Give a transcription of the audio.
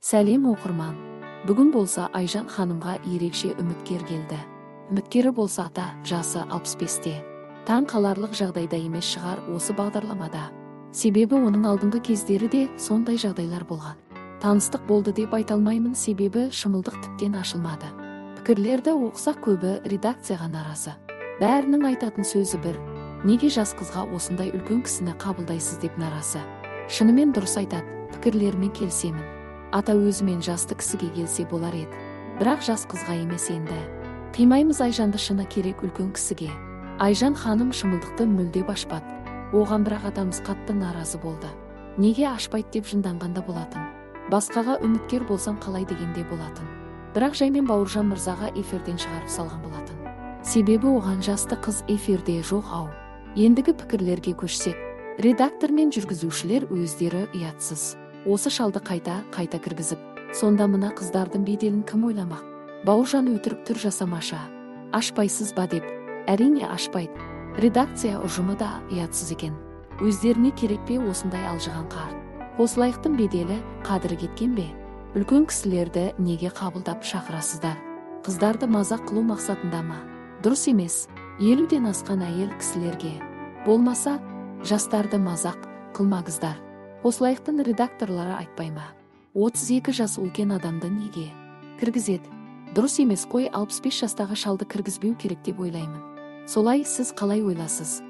Сәлем оқырман. Бүгін болса Айжан ханымға ерекше үміткер келді. Үміткері болса да жасы 65-те. Таң қаларлық жағдайда емес шығар осы бағдарламада. Себебі оның алдыңғы кездері де сондай жағдайлар болған. Таныстық болды деп айта алмаймын, себебі шымылдық тіптен ашылмады. Пікірлерді оқысақ көбі редакцияға наразы. Бәрінің айтатын сөзі бір: неге жас қызға осындай үлкен кісіні қабылдайсыз деп наразы. Шынымен дұрыс айтады, пікірлерімен келісемін. Ата өзімен жасты кісіге келсе болар еді. Бірақ жас қызға емес енді. Қимаймыз Айжанды, шыны керек үлкен кісіге. Айжан ханым шымылдықты мүлдеп ашпады. Оған бірақ атамыз қатты наразы болды. Неге ашпайды деп жынданғанда болатын. Басқаға үміткер болсам қалай дегенде болатын. Бірақ жаймен Бауыржан мырзаға эфирден шығарып салған болатын. Себебі оған жасты қыз эфирде жоқ ау. Ендігі пікірлерге көшсек, редактор мен жүргізушілер өздері ұятсыз. Осы шалды қайта кіргізіп, сонда мына қыздардың беделін кім ойламақ? Бауыржан өтірік түр жасамаша. Ашпайсыз ба деп. Әрине ашпайды. Редакция ұжымы да ұятсыз екен. Өздеріне керек пе осындай алжыған қарт? Осылайықтың беделі, қадірі кеткен бе? Үлкен кісілерді неге қабылдап шақырасыздар? Қыздарды мазақ қылу мақсатында ма? Дұрыс емес. 50-ден асқан әйел кісілерге. Болмаса, жастарды мазақ қылмаңыздар. Осылайықтың редакторлары айтпай ма? 32 жас үлкен адамды неге кіргізеді? Дұрыс емес қой, 65 жастағы шалды кіргізбеу керек деп ойлаймын. Солай сіз қалай ойласыз?